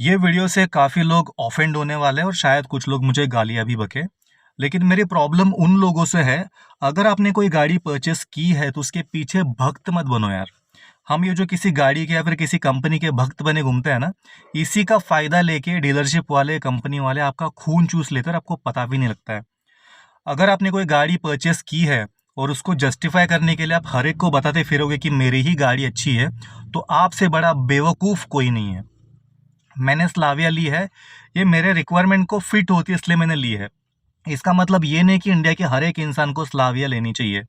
ये वीडियो से काफ़ी लोग ऑफेंड होने वाले हैं और शायद कुछ लोग मुझे गालियाँ भी बकें। लेकिन मेरी प्रॉब्लम उन लोगों से है, अगर आपने कोई गाड़ी परचेस की है तो उसके पीछे भक्त मत बनो यार। हम ये जो किसी गाड़ी के या फिर किसी कंपनी के भक्त बने घूमते हैं ना, इसी का फ़ायदा लेके डीलरशिप वाले, कंपनी वाले आपका खून चूस लेते हैं और आपको पता भी नहीं लगता है। अगर आपने कोई गाड़ी परचेस की है और उसको जस्टिफाई करने के लिए आप हर एक को बताते फिरोगे कि मेरी ही गाड़ी अच्छी है, तो आपसे बड़ा बेवकूफ़ कोई नहीं है। मैंने स्लाविया ली है, ये मेरे रिक्वायरमेंट को फिट होती है इसलिए मैंने ली है। इसका मतलब ये नहीं कि इंडिया के हर एक इंसान को स्लाविया लेनी चाहिए।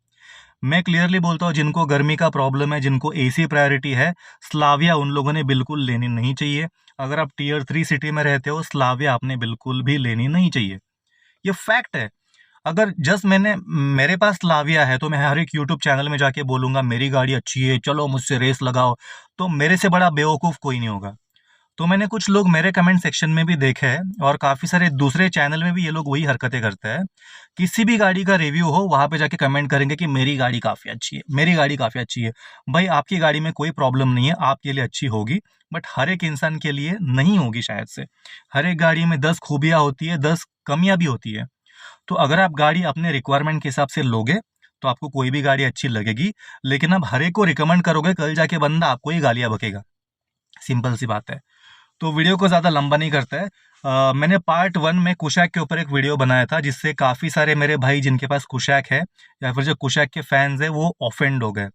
मैं क्लियरली बोलता हूँ, जिनको गर्मी का प्रॉब्लम है, जिनको एसी प्रायोरिटी है, स्लाविया उन लोगों ने बिल्कुल लेनी नहीं चाहिए। अगर आप टियर 3 सिटी में रहते हो, स्लाविया आपने बिल्कुल भी लेनी नहीं चाहिए। ये फैक्ट है। अगर जस्ट मेरे पास स्लाविया है तो मैं हर एक यूट्यूब चैनल में जाके बोलूंगा मेरी गाड़ी अच्छी है, चलो मुझसे रेस लगाओ, तो मेरे से बड़ा बेवकूफ़ कोई नहीं होगा। तो मैंने कुछ लोग मेरे कमेंट सेक्शन में भी देखे हैं और काफ़ी सारे दूसरे चैनल में भी ये लोग वही हरकतें करते हैं। किसी भी गाड़ी का रिव्यू हो, वहाँ पे जाके कमेंट करेंगे कि मेरी गाड़ी काफ़ी अच्छी है, मेरी गाड़ी काफ़ी अच्छी है। भाई, आपकी गाड़ी में कोई प्रॉब्लम नहीं है, आपके लिए अच्छी होगी, बट हर एक इंसान के लिए नहीं होगी शायद से। हर एक गाड़ी में 10 खूबियाँ होती है, 10 कमियाँ भी होती है। तो अगर आप गाड़ी अपने रिक्वायरमेंट के हिसाब से लोगे, तो आपको कोई भी गाड़ी अच्छी लगेगी। लेकिन आप हर एक को रिकमेंड करोगे, कल जाके बंदा आपको ही गालियाँ बकेगा। सिंपल सी बात है। तो वीडियो को ज़्यादा लंबा नहीं करते हैं। मैंने पार्ट 1 में कुशैक के ऊपर एक वीडियो बनाया था, जिससे काफ़ी सारे मेरे भाई जिनके पास कुशैक है या फिर जो कुशैक के फैंस हैं, वो ऑफेंड हो गए।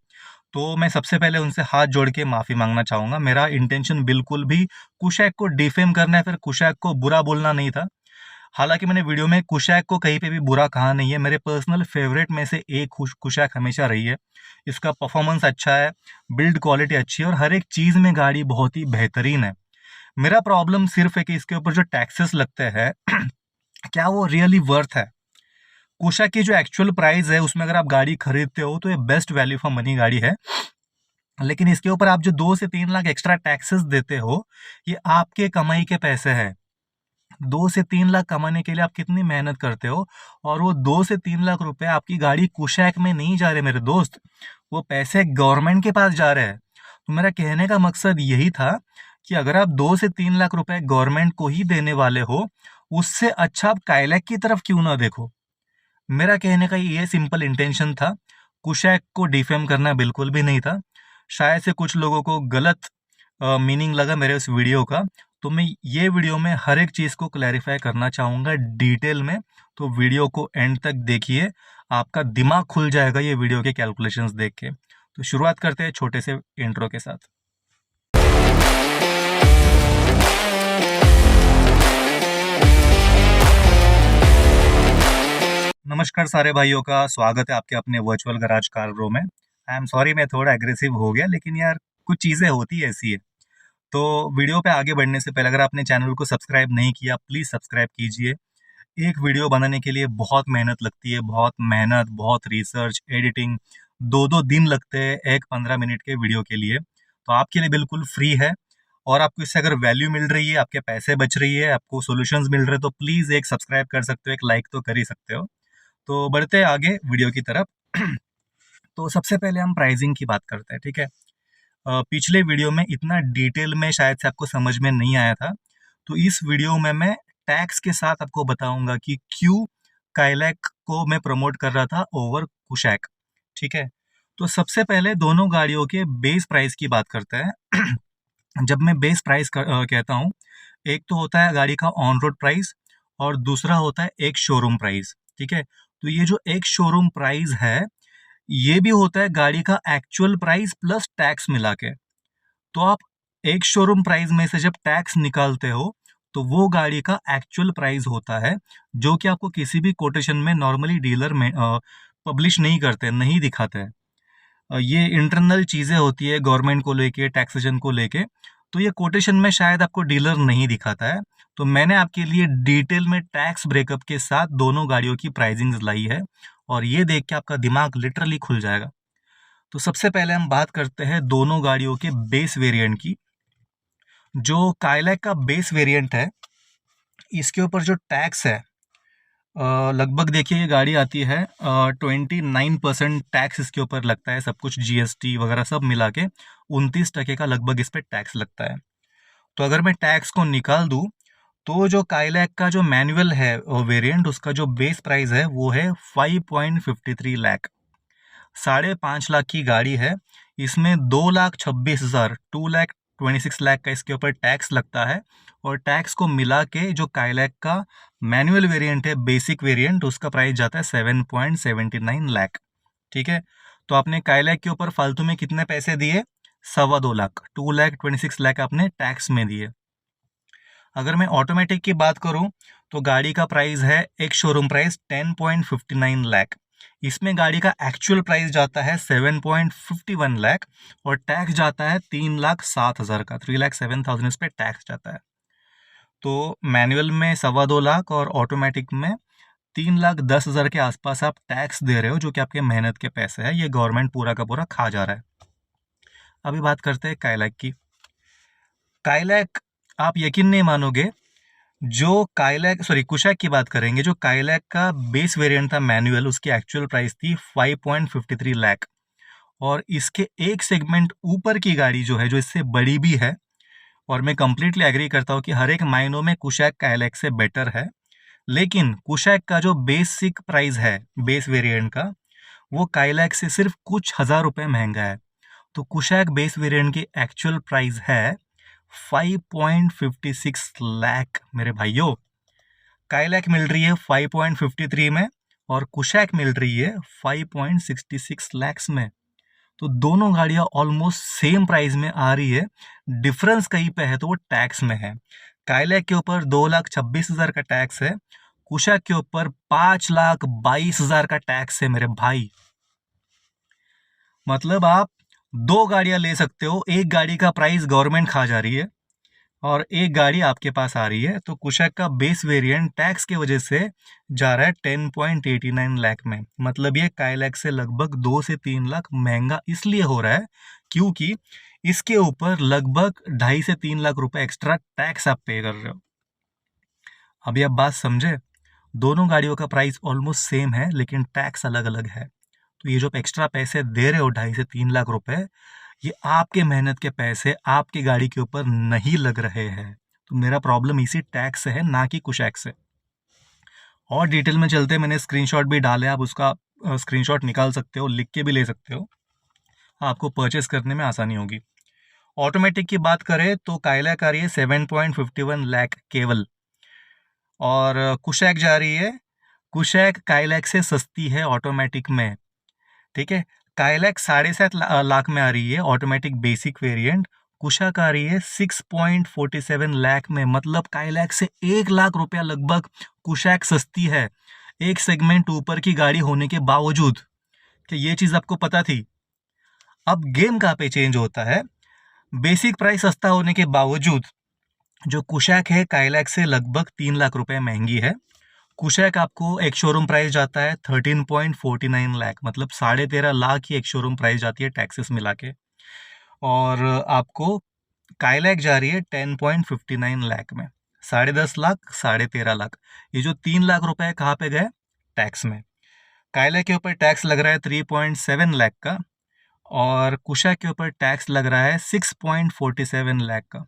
तो मैं सबसे पहले उनसे हाथ जोड़ के माफ़ी मांगना चाहूँगा। मेरा इंटेंशन बिल्कुल भी कुशैक को डिफेम करना है, फिर कुशैक को बुरा बोलना नहीं था। हालांकि मैंने वीडियो में कुशैक को कहीं पे भी बुरा कहा नहीं है। मेरे पर्सनल फेवरेट में से एक कुशैक हमेशा रही है। इसका परफॉर्मेंस अच्छा है, बिल्ड क्वालिटी अच्छी है और हर एक चीज़ में गाड़ी बहुत ही बेहतरीन है। मेरा प्रॉब्लम सिर्फ है कि इसके ऊपर जो टैक्सेस लगते हैं क्या वो रियली वर्थ है? कुशा की जो एक्चुअल प्राइस है, उसमें अगर आप गाड़ी खरीदते हो तो ये बेस्ट वैल्यू फॉर मनी गाड़ी है। लेकिन इसके ऊपर आप जो 2 से 3 लाख एक्स्ट्रा टैक्सेस देते हो, ये आपके कमाई के पैसे हैं। 2 से 3 लाख कमाने के लिए आप कितनी मेहनत करते हो, और वो 2 से 3 लाख रुपए आपकी गाड़ी कुशैक में नहीं जा रहे मेरे दोस्त, वो पैसे गवर्नमेंट के पास जा रहे हैं। तो मेरा कहने का मकसद यही था कि अगर आप 2 से 3 लाख रुपए गवर्नमेंट को ही देने वाले हो, उससे अच्छा आप काइलैक की तरफ क्यों ना देखो। मेरा कहने का ये सिंपल इंटेंशन था। कुशैक को डिफेम करना बिल्कुल भी नहीं था। शायद से कुछ लोगों को गलत मीनिंग लगा मेरे उस वीडियो का। तो मैं ये वीडियो में हर एक चीज़ को क्लैरिफाई करना चाहूँगा डिटेल में। तो वीडियो को एंड तक देखिए, आपका दिमाग खुल जाएगा ये वीडियो के कैलकुलेशंस देख के। तो शुरुआत करते हैं छोटे से इंट्रो के साथ। नमस्कार सारे भाइयों का, स्वागत है आपके अपने वर्चुअल गराज कार ब्रो में। आई एम सॉरी, मैं थोड़ा एग्रेसिव हो गया, लेकिन यार कुछ चीज़ें होती है ऐसी है। तो वीडियो पे आगे बढ़ने से पहले, अगर आपने चैनल को सब्सक्राइब नहीं किया, प्लीज़ सब्सक्राइब कीजिए। एक वीडियो बनाने के लिए बहुत मेहनत लगती है, बहुत मेहनत, बहुत रिसर्च, एडिटिंग, 2-2 दिन लगते हैं एक 15 मिनट के वीडियो के लिए। तो आपके लिए बिल्कुल फ्री है, और आपको इससे अगर वैल्यू मिल रही है, आपके पैसे बच रही है, आपको सॉल्यूशंस मिल रहे हैं, तो प्लीज़ एक सब्सक्राइब कर सकते हो, एक लाइक तो कर ही सकते हो। तो बढ़ते हैं आगे वीडियो की तरफ। तो सबसे पहले हम प्राइसिंग की बात करते हैं, ठीक है? पिछले वीडियो में इतना डिटेल में शायद से आपको समझ में नहीं आया था। तो इस वीडियो में मैं टैक्स के साथ आपको बताऊंगा कि क्यों काइलैक को मैं प्रमोट कर रहा था ओवर कुशैक, ठीक है? तो सबसे पहले दोनों गाड़ियों के बेस प्राइस की बात करते हैं। जब मैं बेस प्राइस कहता हूँ, एक तो होता है गाड़ी का ऑन रोड प्राइस और दूसरा होता है एक शोरूम प्राइस, ठीक है? तो ये जो एक शोरूम प्राइस है, ये भी होता है गाड़ी का एक्चुअल प्राइस प्लस टैक्स मिला के। तो आप एक शोरूम प्राइस में से जब टैक्स निकालते हो, तो वो गाड़ी का एक्चुअल प्राइस होता है, जो कि आपको किसी भी कोटेशन में नॉर्मली डीलर में पब्लिश नहीं करते, नहीं दिखाते हैं। ये इंटरनल चीज़ें होती है गवर्नमेंट को लेके, टैक्सेशन को लेके। तो ये कोटेशन में शायद आपको डीलर नहीं दिखाता है। तो मैंने आपके लिए डिटेल में टैक्स ब्रेकअप के साथ दोनों गाड़ियों की प्राइसिंग्स लाई है, और ये देख के आपका दिमाग लिटरली खुल जाएगा। तो सबसे पहले हम बात करते हैं दोनों गाड़ियों के बेस वेरिएंट की। जो काइलैक का बेस वेरिएंट है, इसके ऊपर जो टैक्स है, लगभग देखिए ये गाड़ी आती है 29% टैक्स इसके ऊपर लगता है, सब कुछ जीएसटी वगैरह सब मिला के 29% का लगभग इस पे टैक्स लगता है। तो अगर मैं टैक्स को निकाल दूँ तो जो काइलैक का जो मैनुअल है वेरिएंट, उसका जो बेस प्राइस है वो है 5.53 लाख। 5.5 लाख की गाड़ी है। इसमें 2,26,000 2,26,000 का इसके ऊपर टैक्स लगता है। और टैक्स को मिला के जो काइलैक का मैनुअल वेरिएंट है, बेसिक वेरिएंट, उसका प्राइस जाता है 7.79 लाख। ठीक है। तो आपने काइलैक के ऊपर फालतू में कितने पैसे दिए? 2.25 लाख, 2,26,000 आपने टैक्स में दिए। अगर मैं ऑटोमेटिक की बात करूं तो गाड़ी का प्राइस है, एक शोरूम प्राइस 10.59 लाख। इसमें गाड़ी का एक्चुअल प्राइस जाता है 7.51 लाख और टैक्स जाता है 3,07,000 का, 3,07,000 इस पे टैक्स जाता है। तो मैनुअल में 2.25 लाख और ऑटोमेटिक में 3,10,000 के आसपास आप टैक्स दे रहे हो, जो कि आपके मेहनत के पैसे हैं। ये गवर्नमेंट पूरा का पूरा खा जा रहा है। अभी बात करते हैं काइलैक की। काइलैक, आप यकीन नहीं मानोगे, जो काइलैक सॉरी कुशैक की बात करेंगे, जो काइलैक का बेस वेरिएंट था मैनुअल, उसकी एक्चुअल प्राइस थी 5.53 लाख। और इसके एक सेगमेंट ऊपर की गाड़ी जो है, जो इससे बड़ी भी है, और मैं कंप्लीटली एग्री करता हूँ कि हर एक मायनों में कुशैक काइलैक से बेटर है, लेकिन कुशैक का जो बेसिक प्राइस है बेस वेरिएंट का, वो काइलैक से सिर्फ कुछ हजार रुपए महंगा है। तो कुशैक बेस वेरिएंट की एक्चुअल प्राइस है 5.56 लाख मेरे भाइयों। काइलैक मिल रही है 5.53 में और कुशैक मिल रही है 5.66 लैक्स में। तो दोनों गाड़ियां ऑलमोस्ट सेम प्राइस में आ रही है। डिफरेंस कहीं पे है तो वो टैक्स में है। काइलैक के ऊपर 2,26,000 का टैक्स है, कुशैक के ऊपर 5,22,000 का टैक्स है मेरे भाई। मतलब आप दो गाड़ियां ले सकते हो, एक गाड़ी का प्राइस गवर्नमेंट खा जा रही है और एक गाड़ी आपके पास आ रही है। तो कुशैक का बेस वेरिएंट टैक्स की वजह से जा रहा है 10.89 लाख में। मतलब ये काइलैक से लगभग 2 से 3 लाख महंगा इसलिए हो रहा है क्योंकि इसके ऊपर लगभग 2.5 से 3 लाख रुपए एक्स्ट्रा टैक्स आप पे कर रहे हो। अभी आप बात समझे, दोनों गाड़ियों का प्राइस ऑलमोस्ट सेम है लेकिन टैक्स अलग अलग है। तो ये जो एक्स्ट्रा पैसे दे रहे हो 2.5 से 3 लाख रुपए, ये आपके मेहनत के पैसे आपकी गाड़ी के ऊपर नहीं लग रहे हैं। तो मेरा प्रॉब्लम इसी टैक्स से है, ना कि कुशैक से। और डिटेल में चलते, मैंने स्क्रीनशॉट भी डाले, आप उसका स्क्रीनशॉट निकाल सकते हो, लिख के भी ले सकते हो, आपको परचेस करने में आसानी होगी। ऑटोमेटिक की बात करें तो काइलैक आ रही है 7.51 लाख केवल, और कुशैक जा रही है, कुशैक काइलैक से सस्ती है ऑटोमेटिक में। ठीक है। काइलैक 7.5 लाख में आ रही है ऑटोमेटिक बेसिक वेरिएंट, कुशैक आ रही है 6.47 लाख में। मतलब काइलैक से 1 लाख रुपया लगभग कुशैक सस्ती है, एक सेगमेंट ऊपर की गाड़ी होने के बावजूद। क्या ये चीज आपको पता थी? अब गेम कहाँ पे चेंज होता है, बेसिक प्राइस सस्ता होने के बावजूद जो कुशैक है काइलैक से लगभग 3 लाख रुपए महंगी है। कुशैक आपको एक शोरूम प्राइस जाता है 13.49 लाख, मतलब 13.5 लाख ही एक शोरूम प्राइस जाती है टैक्सेस मिला के। और आपको काइलैक जा रही है 10.59 लाख में, 10.5 लाख, 13.5 लाख। ये जो 3 लाख रुपए कहाँ पे गए? टैक्स में। काइलैक के ऊपर टैक्स लग रहा है 3.7 लाख का और कुशैक के ऊपर टैक्स लग रहा है 6.47 लाख का।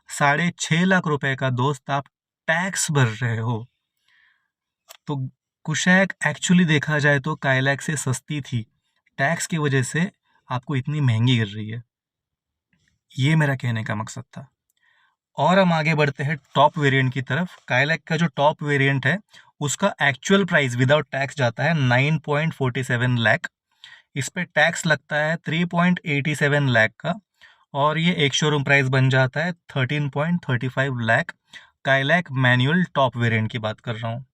6.5 लाख रुपए का दोस्त आप टैक्स भर रहे हो। तो कुशैक एक्चुअली देखा जाए तो काइलैक से सस्ती थी, टैक्स की वजह से आपको इतनी महंगी गिर रही है। ये मेरा कहने का मकसद था। और हम आगे बढ़ते हैं टॉप वेरिएंट की तरफ। काइलैक का जो टॉप वेरिएंट है उसका एक्चुअल प्राइस विदाउट टैक्स जाता है 9.47 लाख। इस पे टैक्स लगता है 3.87 लाख का और ये एक शोरूम प्राइस बन जाता है 13.35 lakh. Kylaq manual top variant की बात कर रहा हूँ।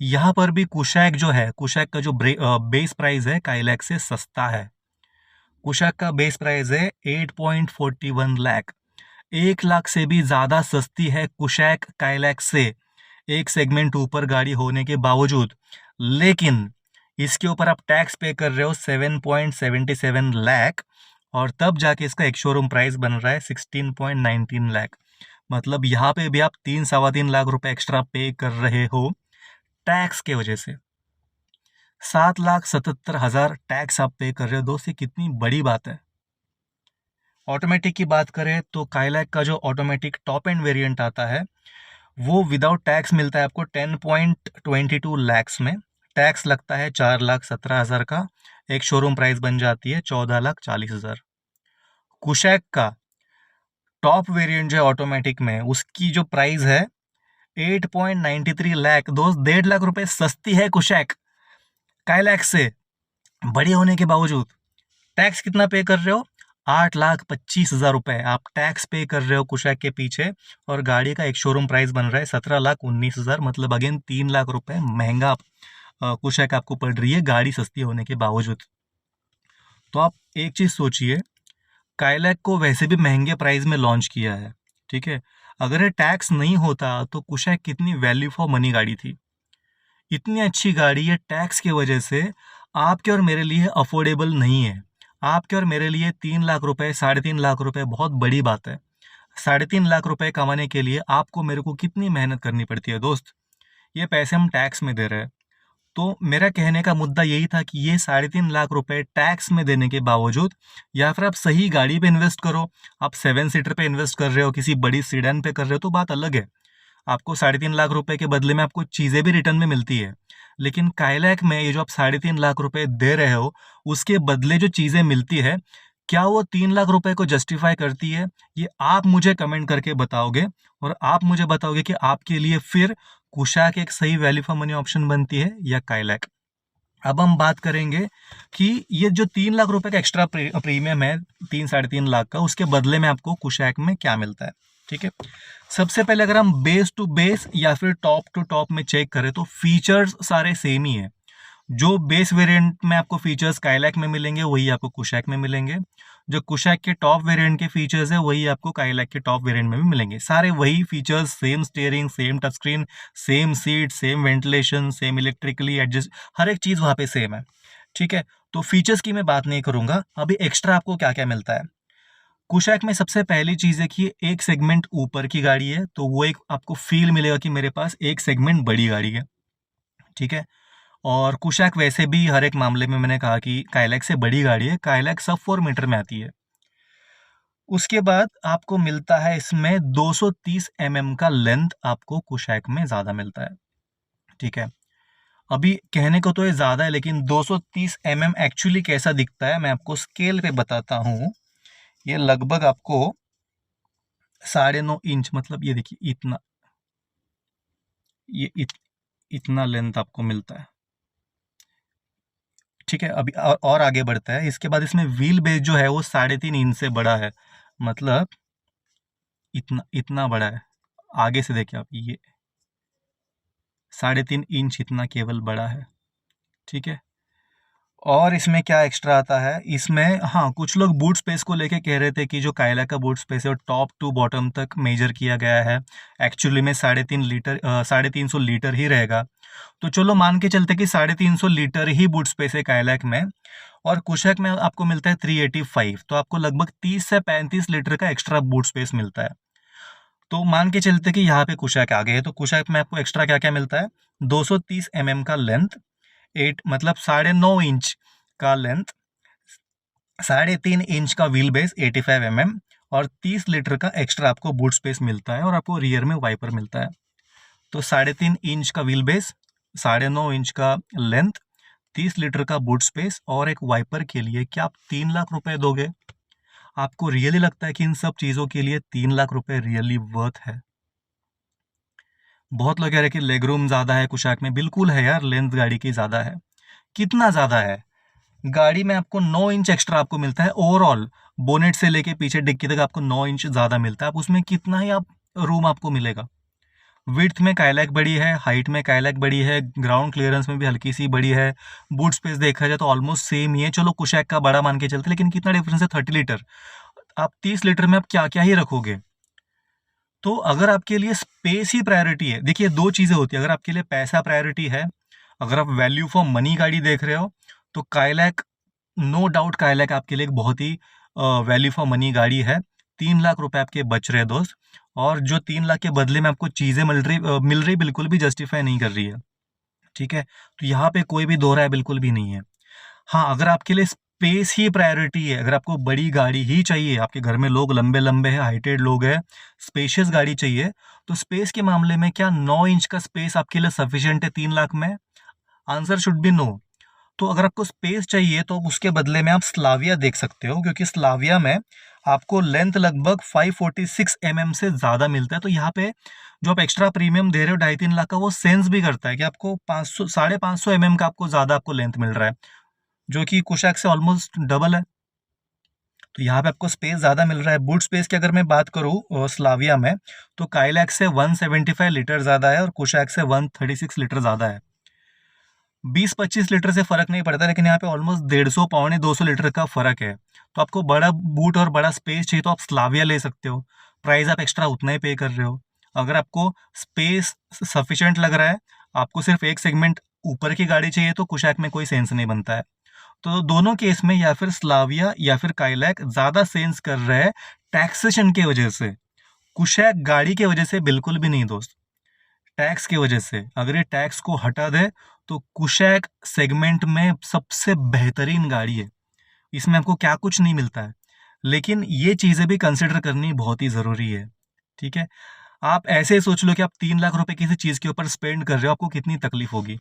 यहाँ पर भी कुशैक जो है, कुशैक का जो बेस प्राइस है काइलैक से सस्ता है। कुशैक का बेस प्राइस है 8.41 लाख, 1 लाख से भी ज्यादा सस्ती है कुशैक काइलैक से, एक सेगमेंट ऊपर गाड़ी होने के बावजूद। लेकिन इसके ऊपर आप टैक्स पे कर रहे हो 7.77 लाख और तब जाके इसका एक शोरूम प्राइस बन रहा है 16.19 लाख। मतलब यहाँ पे भी आप 3-3.25 लाख रुपए एक्स्ट्रा पे कर रहे हो टैक्स के वजह से। 7,77,000 टैक्स आप पे कर रहे हो दोस्त, ये कितनी बड़ी बात है। ऑटोमेटिक की बात करें तो काइलैक का जो ऑटोमेटिक टॉप एंड वेरिएंट आता है वो विदाउट टैक्स मिलता है आपको 10.22 लैक्स में। टैक्स लगता है 4,17,000 का। एक शोरूम प्राइस बन जाती है 14,40,000। कुशैक का टॉप वेरिएंट जो है ऑटोमेटिक में, उसकी जो प्राइस है 8.93 लाख। दोस्त 1.5 लाख रुपए सस्ती है कुशैक काइलैक से, बड़ी होने के बावजूद। टैक्स कितना पे कर रहे हो? 8,25,000 रुपए आप टैक्स पे कर रहे हो कुशैक के पीछे, और गाड़ी का एक शोरूम प्राइस बन रहा है 17,19,000। मतलब अगेन 3 लाख रुपए महंगा कुशैक आपको पड़ रही है गाड़ी सस्ती होने के बावजूद। तो आप एक चीज सोचिए, काइलैक को वैसे भी महंगे प्राइस में लॉन्च किया है, ठीक है। अगर ये टैक्स नहीं होता तो कुशैक कितनी वैल्यू फॉर मनी गाड़ी थी। इतनी अच्छी गाड़ी है, टैक्स की वजह से आपके और मेरे लिए अफोर्डेबल नहीं है। आपके और मेरे लिए 3 लाख रुपए, 3.5 लाख रुपए बहुत बड़ी बात है। 3.5 लाख रुपए कमाने के लिए आपको मेरे को कितनी मेहनत करनी पड़ती है दोस्त। ये पैसे हम टैक्स में दे रहे हैं। तो मेरा कहने का मुद्दा यही था कि ये 3.5 लाख रुपए टैक्स में देने के बावजूद, या फिर आप सही गाड़ी पे इन्वेस्ट करो। आप 7 सीटर पे इन्वेस्ट कर रहे हो, किसी बड़ी सीडन पे कर रहे हो तो बात अलग है। आपको 3.5 लाख रुपए के बदले में आपको चीज़ें भी रिटर्न में मिलती है। लेकिन काइलैक में ये जो आप 3.5 लाख रुपए दे रहे हो, उसके बदले जो चीज़ें मिलती है, क्या वो 3 लाख रुपए को जस्टिफाई करती है? ये आप मुझे कमेंट करके बताओगे, और आप मुझे बताओगे कि आपके लिए फिर कुशाक एक सही वैल्यू फॉर मनी ऑप्शन बनती है या काइलैक। अब हम बात करेंगे कि ये जो 3 लाख रुपए का एक्स्ट्रा प्रीमियम है, 3-3.5 लाख का, उसके बदले में आपको कुशैक में क्या मिलता है, ठीक है। सबसे पहले अगर हम बेस टू बेस या फिर टॉप टू टॉप में चेक करें तो फीचर्स सारे सेम ही है। जो बेस वेरिएंट में आपको फीचर्स काइलैक में मिलेंगे वही आपको कुशैक में मिलेंगे। जो कुशैक के टॉप वेरिएंट के फीचर्स है वही आपको काइलैक के टॉप वेरिएंट में भी मिलेंगे। सारे वही features, same steering, same touch screen, same seat, same ventilation, same electrically adjust, हर एक चीज़ वहाँ पे सेम है, ठीक है। तो फीचर्स की मैं बात नहीं करूंगा। अभी एक्स्ट्रा आपको क्या क्या मिलता है कुशैक में। सबसे पहली चीज़ है कि एक सेगमेंट ऊपर की गाड़ी है, तो वो एक आपको फील मिलेगा कि मेरे पास एक सेगमेंट बड़ी गाड़ी है, ठीक है। और कुशैक वैसे भी हर एक मामले में मैंने कहा कि काइलैक से बड़ी गाड़ी है। काइलैक सब 4 मीटर में आती है। उसके बाद आपको मिलता है इसमें 230 का लेंथ आपको कुशैक में ज़्यादा मिलता है, ठीक है। अभी कहने को तो ये ज़्यादा है, लेकिन 230 एक्चुअली कैसा दिखता है मैं आपको स्केल पे बताता हूँ। ये लगभग आपको 9.5 इंच, मतलब ये देखिए इतना, ये इतना लेंथ आपको मिलता है, ठीक है। अभी और आगे बढ़ता है। इसके बाद इसमें व्हील बेस जो है वो 3.5 इंच से बड़ा है, मतलब इतना इतना बड़ा है। आगे से देखिए आप, ये 3.5 इंच इतना केवल बड़ा है, ठीक है। और इसमें क्या एक्स्ट्रा आता है इसमें, हाँ, कुछ लोग बूट स्पेस को लेके कह रहे थे कि जो काइलैक का बूट स्पेस है वो टॉप टू बॉटम तक मेजर किया गया है, एक्चुअली में 350 लीटर ही रहेगा। तो चलो मान के चलते कि 350 लीटर ही बूट स्पेस है काइलैक में, और कुशैक में आपको मिलता है 385, तो आपको लगभग 30 से 35 लीटर का एक्स्ट्रा बूट स्पेस मिलता है। तो मान के चलते कि यहाँ पे कुशैक आ गए हैं, तो कुशैक में आपको एक्स्ट्रा क्या क्या मिलता है? 230 का लेंथ, 8 मतलब 9.5 इंच का लेंथ, 3.5 इंच का व्हील बेस 85 और 30 लीटर का एक्स्ट्रा आपको बूट स्पेस मिलता है, और आपको रियर में वाइपर मिलता है। तो 3.5 इंच का व्हील बेस, 9.5 इंच का लेंथ, 30 लीटर का बूट स्पेस और एक वाइपर के लिए क्या आप 3 लाख रुपए दोगे? आपको रियली लगता है कि इन सब चीज़ों के लिए 3 लाख रुपए रियली वर्थ है? बहुत लोग कह रहे हैं कि लेग रूम ज़्यादा है कुशाक में। बिल्कुल है यार, लेंथ गाड़ी की ज़्यादा है। कितना ज़्यादा है? गाड़ी में आपको 9 इंच एक्स्ट्रा आपको मिलता है ओवरऑल, बोनेट से लेके पीछे डिक्की तक आपको 9 इंच ज़्यादा मिलता है। आप उसमें कितना ही आप रूम आपको मिलेगा। विड्थ में काइलैक बड़ी है, हाइट में काइलैक बड़ी है, ग्राउंड क्लियरेंस में भी हल्की सी बड़ी है, बूट स्पेस देखा जाए तो ऑलमोस्ट सेम ही है। चलो कुशैक का बड़ा मान के चलते, लेकिन कितना डिफरेंस है? 30 लीटर। आप 30 लीटर में आप क्या क्या ही रखोगे? तो अगर आपके लिए स्पेस ही प्रायोरिटी है, देखिए दो चीज़ें होती है। अगर आपके लिए पैसा प्रायोरिटी है, अगर आप वैल्यू फॉर मनी गाड़ी देख रहे हो, तो काइलैक, नो डाउट काइलैक आपके लिए एक बहुत ही वैल्यू फॉर मनी गाड़ी है। 3 लाख रुपए आपके बच रहे हैं दोस्त, और जो 3 लाख के बदले में आपको चीज़ें मिल रही बिल्कुल भी जस्टिफाई नहीं कर रही है, ठीक है। तो यहाँ पे कोई भी दो राय बिल्कुल भी नहीं है। हाँ, अगर आपके लिए स्पेस ही प्रायोरिटी है। अगर आपको बड़ी गाड़ी ही चाहिए, आपके घर में लोग लंबे लंबे हैं, हाइटेड लोग हैं, स्पेशियस गाड़ी चाहिए, तो स्पेस के मामले में क्या 9 इंच का स्पेस आपके लिए सफिशिएंट है 3 लाख में? Answer should be no. तो अगर आपको स्पेस चाहिए तो उसके बदले में आप स्लाविया देख सकते हो, क्योंकि स्लाविया में आपको लेंथ लगभग 546 से ज़्यादा मिलता है। तो यहाँ पे जो आप एक्स्ट्रा प्रीमियम दे रहे हो 2.5-3 लाख का, वो सेंस भी करता है कि आपको 500 550 का आपको ज़्यादा आपको लेंथ मिल रहा है, जो कि कुशैक से ऑलमोस्ट डबल है। तो यहाँ पे आपको स्पेस ज़्यादा मिल रहा है। बूट स्पेस की अगर मैं बात करूँ स्लाविया में, तो काइलैक से 175 लीटर ज़्यादा है और कुशैक से 136 लीटर ज़्यादा है। 20-25 लीटर से फर्क नहीं पड़ता, लेकिन यहाँ पे ऑलमोस्ट 150 पौने 200 लीटर का फर्क है। तो आपको बड़ा बूट और बड़ा स्पेस चाहिए तो आप स्लाविया ले सकते हो। प्राइस आप एक्स्ट्रा उतना ही पे कर रहे हो। अगर आपको स्पेस सफिशिएंट लग रहा है, आपको सिर्फ एक सेगमेंट ऊपर की गाड़ी चाहिए, तो कुशैक में कोई सेंस नहीं बनता है। तो दोनों केस में या फिर स्लाविया या फिर काइलैक ज़्यादा सेंस कर रहा है टैक्सेशन की वजह से। कुशैक गाड़ी की वजह से बिल्कुल भी नहीं दोस्त, टैक्स की वजह से। अगर ये टैक्स को हटा दे तो कुशैक सेगमेंट में सबसे बेहतरीन गाड़ी है। इसमें आपको क्या कुछ नहीं मिलता है, लेकिन ये चीज़ें भी कंसिडर करनी बहुत ही ज़रूरी है। ठीक है, आप ऐसे ही सोच लो कि आप 3 लाख रुपए किसी चीज़ के ऊपर स्पेंड कर रहे हो, आपको कितनी तकलीफ होगी।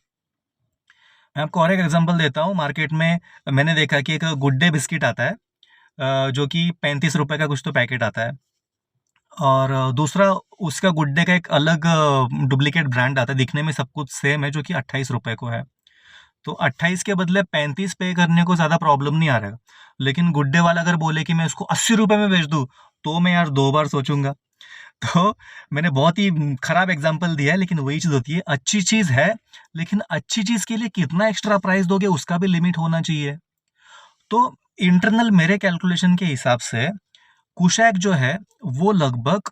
मैं आपको और एक एग्जांपल देता हूँ। मार्केट में मैंने देखा कि एक गुड डे बिस्किट आता है, जो कि 35 रुपए का कुछ तो पैकेट आता है, और दूसरा उसका गुड डे का एक अलग डुप्लीकेट ब्रांड आता है, दिखने में सब कुछ सेम है, जो कि 28 रुपए को है। तो 28 के बदले 35 पे करने को ज़्यादा प्रॉब्लम नहीं आ रहा है। लेकिन गुड डे वाला अगर बोले कि मैं उसको 80 रुपए में बेच दूँ, तो मैं यार 2 बार सोचूंगा। तो मैंने बहुत ही खराब एग्जाम्पल दिया है, लेकिन वही चीज़ होती है, अच्छी चीज़ है, लेकिन अच्छी चीज़ के लिए कितना एक्स्ट्रा प्राइस दोगे उसका भी लिमिट होना चाहिए। तो इंटरनल मेरे कैलकुलेशन के हिसाब से कुशैक जो है वो लगभग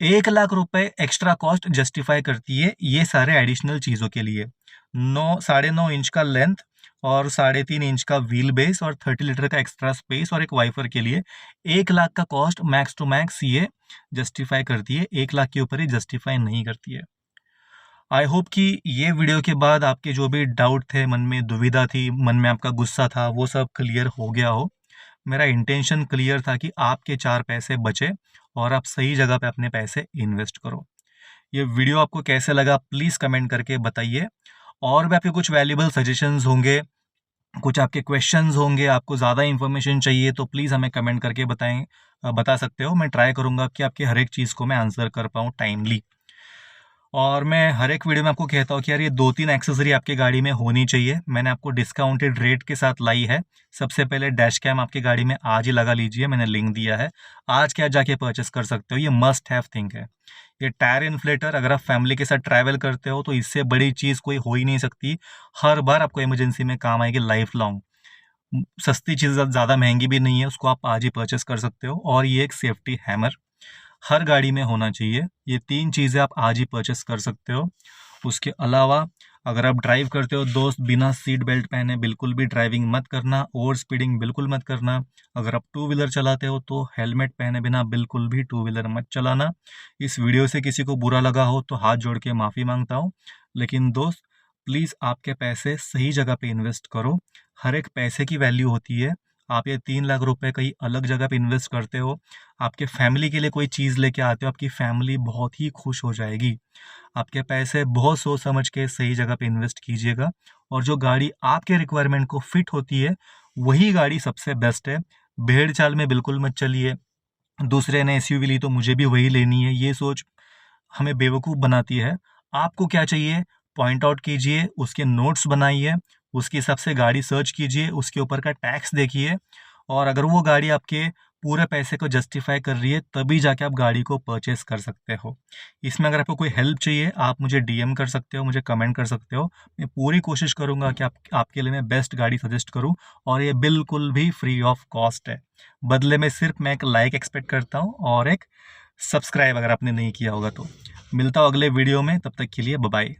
1 लाख रुपए एक्स्ट्रा कॉस्ट जस्टिफाई करती है ये सारे एडिशनल चीज़ों के लिए। 9 साढ़े 9 इंच का लेंथ और 3.5 इंच का व्हील बेस और 30 लीटर का एक्स्ट्रा स्पेस और एक वाइफर के लिए 1 लाख का कॉस्ट मैक्स टू मैक्स ये जस्टिफाई करती है। 1 लाख के ऊपर ही जस्टिफाई नहीं करती है। आई होप कि ये वीडियो के बाद आपके जो भी डाउट थे, मन में दुविधा थी, मन में आपका गुस्सा था, वो सब क्लियर हो गया हो। मेरा इंटेंशन क्लियर था कि आपके 4 पैसे बचे और आप सही जगह पे अपने पैसे इन्वेस्ट करो। ये वीडियो आपको कैसे लगा प्लीज़ कमेंट करके बताइए। और भी आपके कुछ वैल्यूबल सजेशंस होंगे, कुछ आपके क्वेश्चंस होंगे, आपको ज़्यादा इन्फॉर्मेशन चाहिए, तो प्लीज़ हमें कमेंट करके बता सकते हो। मैं ट्राई करूँगा कि आपकी हर एक चीज़ को मैं आंसर कर पाऊँ टाइमली। और मैं हर एक वीडियो में आपको कहता हूँ कि यार ये 2-3 एक्सेसरी आपकी गाड़ी में होनी चाहिए। मैंने आपको डिस्काउंटेड रेट के साथ लाई है। सबसे पहले डैश कैम आपकी गाड़ी में आज ही लगा लीजिए, मैंने लिंक दिया है। आज क्या जाके परचेस कर सकते हो, ये मस्ट हैव थिंग है। ये टायर इन्फ्लेटर, अगर आप फैमिली के साथ ट्रैवल करते हो तो इससे बड़ी चीज़ कोई हो ही नहीं सकती। हर बार आपको इमरजेंसी में काम आएगी लाइफ लॉन्ग। सस्ती चीज़ ज़्यादा महंगी भी नहीं है, उसको आप आज ही परचेस कर सकते हो। और ये एक सेफ्टी हैमर हर गाड़ी में होना चाहिए। ये 3 चीज़ें आप आज ही परचेस कर सकते हो। उसके अलावा अगर आप ड्राइव करते हो दोस्त, बिना सीट बेल्ट पहने बिल्कुल भी ड्राइविंग मत करना, ओवर स्पीडिंग बिल्कुल मत करना। अगर आप टू व्हीलर चलाते हो तो हेलमेट पहने बिना बिल्कुल भी टू व्हीलर मत चलाना। इस वीडियो से किसी को बुरा लगा हो तो हाथ जोड़ के माफ़ी मांगता हूँ। लेकिन दोस्त प्लीज़ आपके पैसे सही जगह पे इन्वेस्ट करो। हर एक पैसे की वैल्यू होती है। आप ये 3 लाख रुपए कहीं अलग जगह पे इन्वेस्ट करते हो, आपके फैमिली के लिए कोई चीज़ लेके आते हो, आपकी फैमिली बहुत ही खुश हो जाएगी। आपके पैसे बहुत सोच समझ के सही जगह पे इन्वेस्ट कीजिएगा, और जो गाड़ी आपके रिक्वायरमेंट को फिट होती है वही गाड़ी सबसे बेस्ट है। भेड़ चाल में बिल्कुल मत चलिए, दूसरे ने एसयूवी ली तो मुझे भी वही लेनी है, ये सोच हमें बेवकूफ़ बनाती है। आपको क्या चाहिए पॉइंट आउट कीजिए, उसके नोट्स बनाइए, उसके हिसाब से गाड़ी सर्च कीजिए, उसके ऊपर का टैक्स देखिए, और अगर वो गाड़ी आपके पूरे पैसे को जस्टिफाई कर रही है तभी जाके आप गाड़ी को परचेस कर सकते हो। इसमें अगर आपको कोई हेल्प चाहिए आप मुझे डीएम कर सकते हो, मुझे कमेंट कर सकते हो। मैं पूरी कोशिश करूँगा कि आपके लिए मैं बेस्ट गाड़ी सजेस्ट करूँ, और ये बिल्कुल भी फ्री ऑफ कॉस्ट है। बदले में सिर्फ मैं एक लाइक एक्सपेक्ट करता हूँ और एक सब्सक्राइब अगर आपने नहीं किया होगा तो। मिलता हूँ अगले वीडियो में, तब तक के लिए बाय बाय।